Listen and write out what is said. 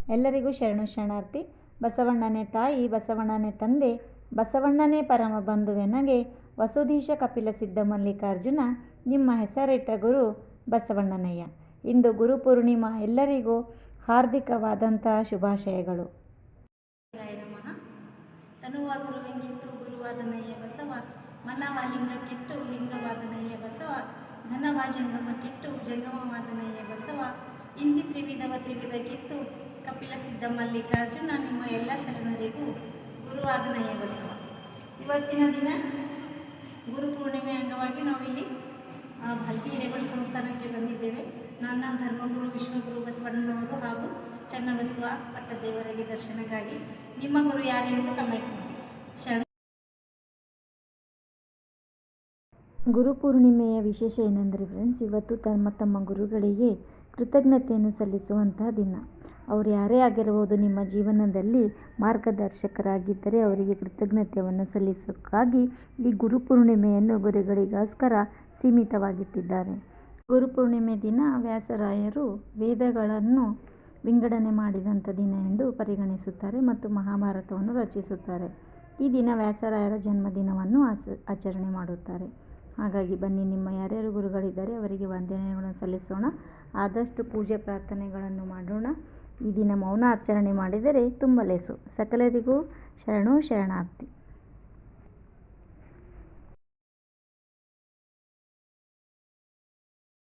ಎಲ್ಲರಿಗೂ ಶರಣು ಶರಣಾರ್ಥಿ. ಬಸವಣ್ಣನೇ ತಾಯಿ, ಬಸವಣ್ಣನೇ ತಂದೆ, ಬಸವಣ್ಣನೇ ಪರಮ ಬಂಧುವೆನಗೆ ವಸುಧೀಶ ಕಪಿಲ ಸಿದ್ಧ ಮಲ್ಲಿಕಾರ್ಜುನ, ನಿಮ್ಮ ಹೆಸರಿಟ್ಟ ಗುರು ಬಸವಣ್ಣನಯ್ಯ. ಇಂದು ಗುರುಪೂರ್ಣಿಮಾ. ಎಲ್ಲರಿಗೂ ಹಾರ್ದಿಕವಾದಂಥ ಶುಭಾಶಯಗಳು. ನಮಃ. ತನುವ ಗುರುವೆಂಗಿತ್ತು ಗುರುವಾದನಯ್ಯ ಬಸವ, ಮನವ ಲಿಂಗಕ್ಕಿಟ್ಟು ಲಿಂಗವಾದನಯ್ಯ ಬಸವ, ಧನವ ಜಂಗಮಕ್ಕಿಟ್ಟು ಜಂಗಮವಾದನಯ್ಯ ಬಸವ, ಇಂತಿ ತ್ರಿವಿಧವ ತ್ರಿವಿಧಕ್ಕಿತ್ತು ಕಪಿಲ ಸಿದ್ಧ ಮಲ್ಲಿಕಾರ್ಜುನ, ನಿಮ್ಮ ಎಲ್ಲ ಶರಣರಿಗೂ ಗುರುವಾದನಯ್ಯ ಬಸವ. ಇವತ್ತಿನ ದಿನ ಗುರುಪೂರ್ಣಿಮೆ ಅಂಗವಾಗಿ ನಾವಿಲ್ಲಿ ಭಲ್ಕಿ ಹಿರೇಮಠ ಸಂಸ್ಥಾನಕ್ಕೆ ಬಂದಿದ್ದೇವೆ. ನನ್ನ ಧರ್ಮಗುರು ವಿಶ್ವಗುರು ಬಸವಣ್ಣನವರು ಹಾಗೂ ಚನ್ನಬಸವ ಪಟ್ಟದೇವರಿಗೆ ದರ್ಶನಕ್ಕಾಗಿ. ನಿಮ್ಮ ಗುರು ಯಾರು ಎಂದು ಕಮೆಂಟ್ ಮಾಡಿ. ಶರಣ. ಗುರುಪೂರ್ಣಿಮೆಯ ವಿಶೇಷ ಏನೆಂದರೆ ಫ್ರೆಂಡ್ಸ್, ಇವತ್ತು ತಮ್ಮ ಗುರುಗಳಿಗೆ ಕೃತಜ್ಞತೆಯನ್ನು ಸಲ್ಲಿಸುವಂತಹ ದಿನ. ಅವರು ಯಾರೇ ಆಗಿರಬಹುದು, ನಿಮ್ಮ ಜೀವನದಲ್ಲಿ ಮಾರ್ಗದರ್ಶಕರಾಗಿದ್ದರೆ ಅವರಿಗೆ ಕೃತಜ್ಞತೆಯನ್ನು ಸಲ್ಲಿಸೋಕ್ಕಾಗಿ ಈ ಗುರುಪೂರ್ಣಿಮೆಯನ್ನು ಗುರುಗಳಿಗೋಸ್ಕರ ಸೀಮಿತವಾಗಿಟ್ಟಿದ್ದಾರೆ. ಗುರುಪೂರ್ಣಿಮೆ ದಿನ ವ್ಯಾಸರಾಯರು ವೇದಗಳನ್ನು ವಿಂಗಡಣೆ ಮಾಡಿದಂಥ ದಿನ ಎಂದು ಪರಿಗಣಿಸುತ್ತಾರೆ ಮತ್ತು ಮಹಾಭಾರತವನ್ನು ರಚಿಸುತ್ತಾರೆ. ಈ ದಿನ ವ್ಯಾಸರಾಯರ ಜನ್ಮದಿನವನ್ನು ಆಚರಣೆ ಮಾಡುತ್ತಾರೆ. ಹಾಗಾಗಿ ಬನ್ನಿ, ನಿಮ್ಮ ಯಾರ್ಯಾರು ಗುರುಗಳಿದ್ದಾರೆ ಅವರಿಗೆ ವಂದನೆಗಳನ್ನು ಸಲ್ಲಿಸೋಣ. ಆದಷ್ಟು ಪೂಜೆ ಪ್ರಾರ್ಥನೆಗಳನ್ನು ಮಾಡೋಣ. ಈ ದಿನ ಮೌನ ಆಚರಣೆ ಮಾಡಿದರೆ ತುಂಬ ಲೇಸು. ಸಕಲರಿಗೂ ಶರಣು ಶರಣಾರ್ಥಿ.